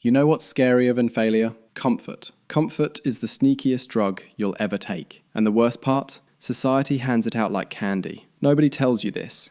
You know what's scarier than failure? Comfort. Comfort is the sneakiest drug you'll ever take. And the worst part? Society hands it out like candy. Nobody tells you this.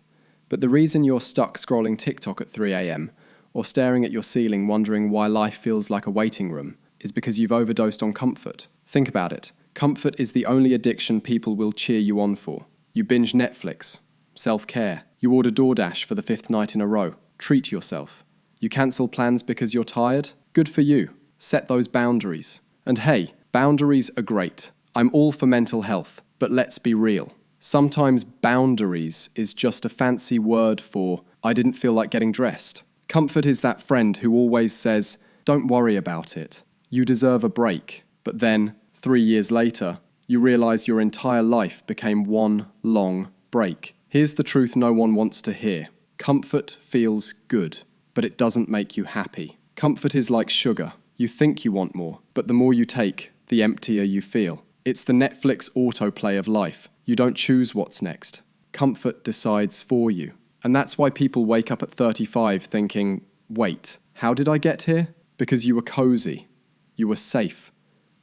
But the reason you're stuck scrolling TikTok at 3 a.m. or staring at your ceiling wondering why life feels like a waiting room is because you've overdosed on comfort. Think about it. Comfort is the only addiction people will cheer you on for. You binge Netflix. Self-care. You order DoorDash for the 5th night in a row. Treat yourself. You cancel plans because you're tired? Good for you. Set those boundaries. And hey, boundaries are great. I'm all for mental health, but let's be real. Sometimes boundaries is just a fancy word for I didn't feel like getting dressed. Comfort is that friend who always says, don't worry about it. You deserve a break. But then, 3 years later, you realize your entire life became one long break. Here's the truth no one wants to hear. Comfort feels good, but it doesn't make you happy. Comfort is like sugar. You think you want more, but the more you take, the emptier you feel. It's the Netflix autoplay of life. You don't choose what's next. Comfort decides for you. And that's why people wake up at 35 thinking, wait, how did I get here? Because you were cozy. You were safe.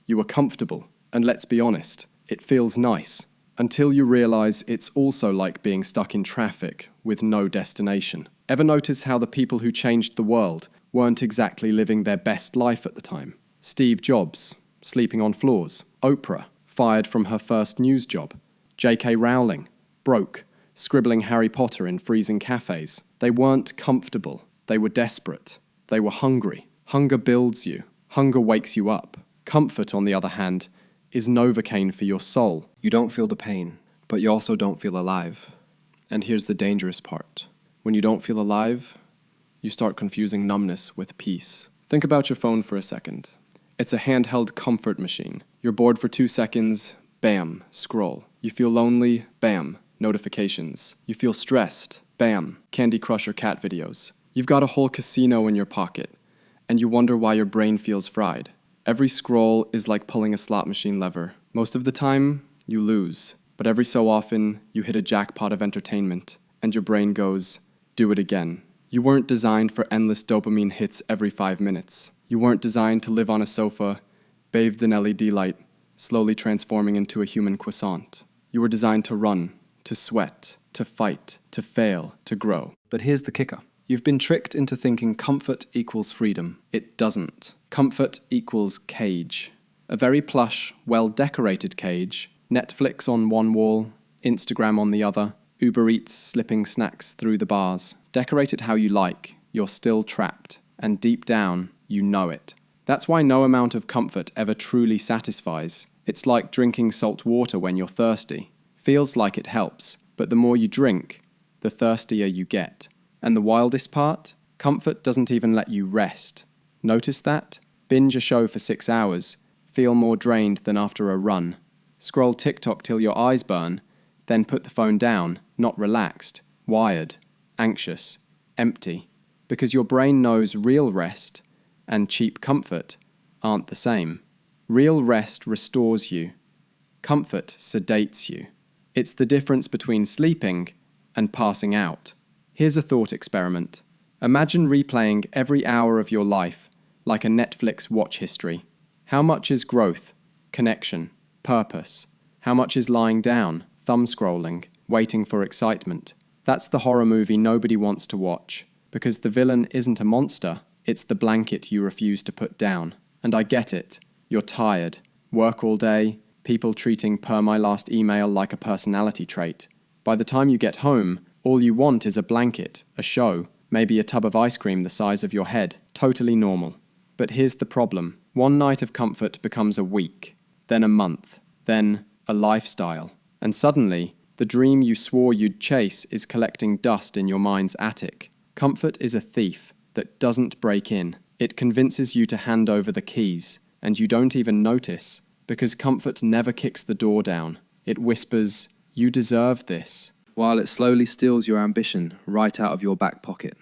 You were comfortable. And let's be honest, it feels nice. Until you realize it's also like being stuck in traffic with no destination. Ever notice how the people who changed the world weren't exactly living their best life at the time? Steve Jobs, sleeping on floors. Oprah, fired from her first news job. J.K. Rowling, broke, scribbling Harry Potter in freezing cafes. They weren't comfortable. They were desperate. They were hungry. Hunger builds you. Hunger wakes you up. Comfort, on the other hand, is Novocaine for your soul. You don't feel the pain, but you also don't feel alive. And here's the dangerous part. When you don't feel alive, you start confusing numbness with peace. Think about your phone for a second. It's a handheld comfort machine. You're bored for 2 seconds, bam, scroll. You feel lonely, bam, notifications. You feel stressed, bam, Candy Crush or cat videos. You've got a whole casino in your pocket, and you wonder why your brain feels fried. Every scroll is like pulling a slot machine lever. Most of the time, you lose. But every so often, you hit a jackpot of entertainment, and your brain goes, do it again. You weren't designed for endless dopamine hits every 5 minutes. You weren't designed to live on a sofa, bathed in LED light, slowly transforming into a human croissant. You were designed to run, to sweat, to fight, to fail, to grow. But here's the kicker. You've been tricked into thinking comfort equals freedom. It doesn't. Comfort equals cage. A very plush, well-decorated cage. Netflix on one wall, Instagram on the other, Uber Eats slipping snacks through the bars. Decorate it how you like, you're still trapped. And deep down, you know it. That's why no amount of comfort ever truly satisfies. It's like drinking salt water when you're thirsty. Feels like it helps, but the more you drink, the thirstier you get. And the wildest part? Comfort doesn't even let you rest. Notice that? Binge a show for 6 hours, feel more drained than after a run. Scroll TikTok till your eyes burn, then put the phone down, not relaxed, wired, anxious, empty. Because your brain knows real rest and cheap comfort aren't the same. Real rest restores you. Comfort sedates you. It's the difference between sleeping and passing out. Here's a thought experiment. Imagine replaying every hour of your life like a Netflix watch history. How much is growth, connection, purpose? How much is lying down, thumb scrolling, waiting for excitement? That's the horror movie nobody wants to watch, because the villain isn't a monster, it's the blanket you refuse to put down. And I get it. You're tired. Work all day, people treating per my last email like a personality trait. By the time you get home, all you want is a blanket, a show, maybe a tub of ice cream the size of your head. Totally normal. But here's the problem. One night of comfort becomes a week, then a month, then a lifestyle. And suddenly, the dream you swore you'd chase is collecting dust in your mind's attic. Comfort is a thief that doesn't break in. It convinces you to hand over the keys, and you don't even notice, because comfort never kicks the door down. It whispers, you deserve this, while it slowly steals your ambition right out of your back pocket.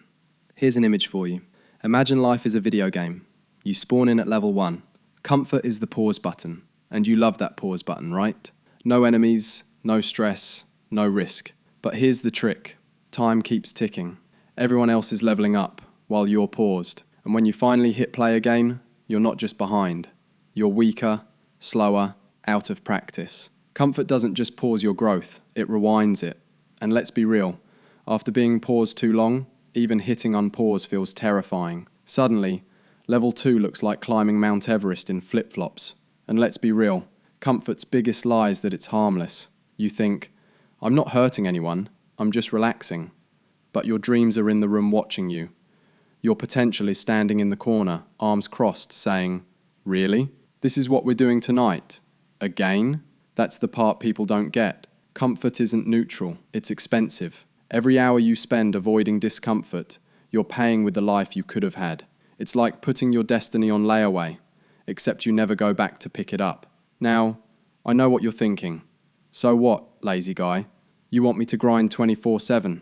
Here's an image for you. Imagine life is a video game. You spawn in at level 1. Comfort is the pause button, and you love that pause button, right? No enemies, no stress, no risk. But here's the trick. Time keeps ticking. Everyone else is leveling up, while you're paused. And when you finally hit play again, you're not just behind. You're weaker, slower, out of practice. Comfort doesn't just pause your growth, it rewinds it. And let's be real, after being paused too long, even hitting unpause feels terrifying. Suddenly, level 2 looks like climbing Mount Everest in flip-flops. And let's be real, comfort's biggest lie is that it's harmless. You think, I'm not hurting anyone, I'm just relaxing. But your dreams are in the room watching you. Your potential is standing in the corner, arms crossed, saying, really? This is what we're doing tonight? Again? That's the part people don't get. Comfort isn't neutral, it's expensive. Every hour you spend avoiding discomfort, you're paying with the life you could have had. It's like putting your destiny on layaway, except you never go back to pick it up. Now, I know what you're thinking. So what, lazy guy? You want me to grind 24/7,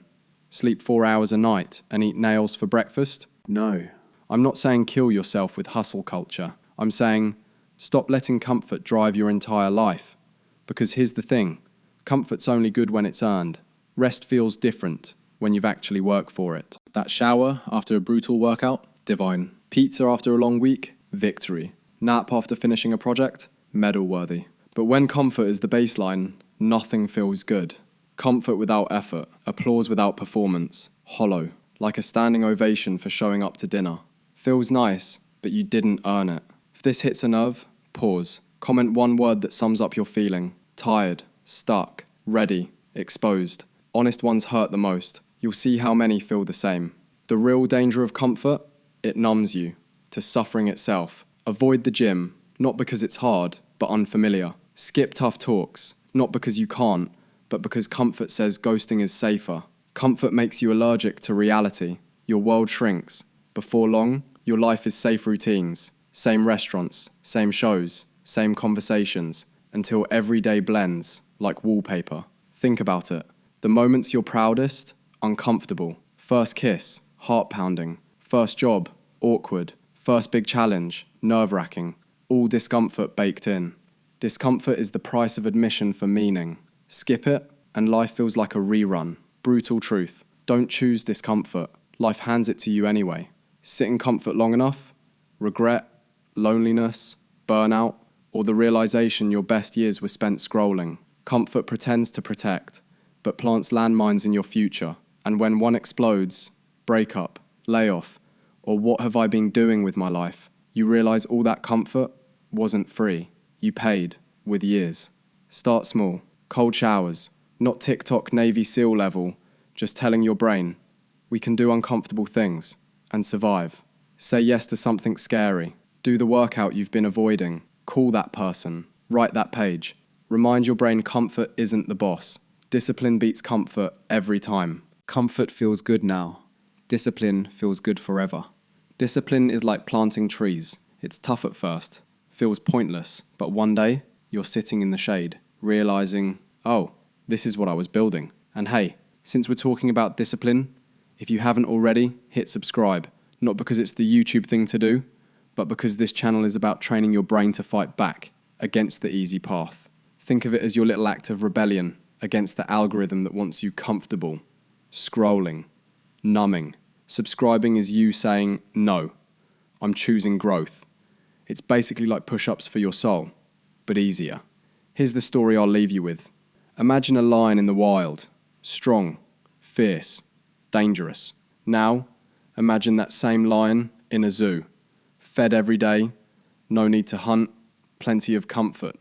sleep 4 hours a night, and eat nails for breakfast? No. I'm not saying kill yourself with hustle culture. I'm saying stop letting comfort drive your entire life. Because here's the thing, comfort's only good when it's earned. Rest feels different when you've actually worked for it. That shower after a brutal workout? Divine. Pizza after a long week? Victory. Nap after finishing a project? Medal-worthy. But when comfort is the baseline, nothing feels good. Comfort without effort, applause without performance, hollow, like a standing ovation for showing up to dinner. Feels nice, but you didn't earn it. If this hits a nerve, pause. Comment one word that sums up your feeling. Tired, stuck, ready, exposed. Honest ones hurt the most. You'll see how many feel the same. The real danger of comfort? It numbs you to suffering itself. Avoid the gym, not because it's hard, but unfamiliar. Skip tough talks, not because you can't, but because comfort says ghosting is safer. Comfort makes you allergic to reality. Your world shrinks. Before long, your life is safe routines, same restaurants, same shows, same conversations, until every day blends like wallpaper. Think about it. The moments you're proudest, uncomfortable. First kiss, heart-pounding. First job, awkward. First big challenge, nerve-wracking. All discomfort baked in. Discomfort is the price of admission for meaning. Skip it, and life feels like a rerun. Brutal truth. Don't choose discomfort. Life hands it to you anyway. Sit in comfort long enough, regret, loneliness, burnout, or the realization your best years were spent scrolling. Comfort pretends to protect, but plants landmines in your future. And when one explodes, breakup, layoff, or what have I been doing with my life, you realize all that comfort wasn't free. You paid with years. Start small. Cold showers, not TikTok Navy SEAL level, just telling your brain, we can do uncomfortable things and survive. Say yes to something scary. Do the workout you've been avoiding. Call that person. Write that page. Remind your brain comfort isn't the boss. Discipline beats comfort every time. Comfort feels good now. Discipline feels good forever. Discipline is like planting trees. It's tough at first, feels pointless, but one day you're sitting in the shade, realizing, oh, this is what I was building. And hey, since we're talking about discipline, if you haven't already, hit subscribe. Not because it's the YouTube thing to do, but because this channel is about training your brain to fight back against the easy path. Think of it as your little act of rebellion against the algorithm that wants you comfortable, scrolling, numbing. Subscribing is you saying, no, I'm choosing growth. It's basically like push-ups for your soul, but easier. Here's the story I'll leave you with. Imagine a lion in the wild, strong, fierce, dangerous. Now, imagine that same lion in a zoo, fed every day, no need to hunt, plenty of comfort.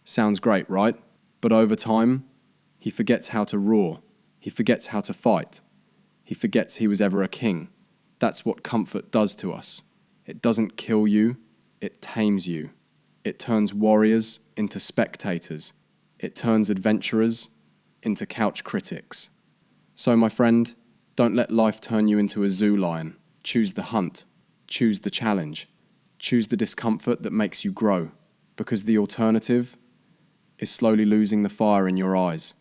Sounds great, right? But over time, he forgets how to roar. He forgets how to fight. He forgets he was ever a king. That's what comfort does to us. It doesn't kill you, it tames you. It turns warriors into spectators. It turns adventurers into couch critics. So, my friend, don't let life turn you into a zoo lion. Choose the hunt. Choose the challenge. Choose the discomfort that makes you grow. Because the alternative is slowly losing the fire in your eyes.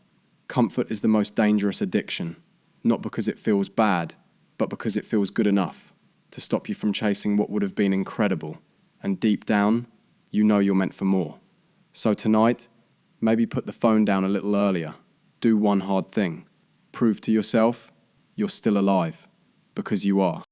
Comfort is the most dangerous addiction. Not because it feels bad, but because it feels good enough to stop you from chasing what would have been incredible. And deep down, you know you're meant for more. So tonight, maybe put the phone down a little earlier. Do one hard thing. Prove to yourself you're still alive, because you are.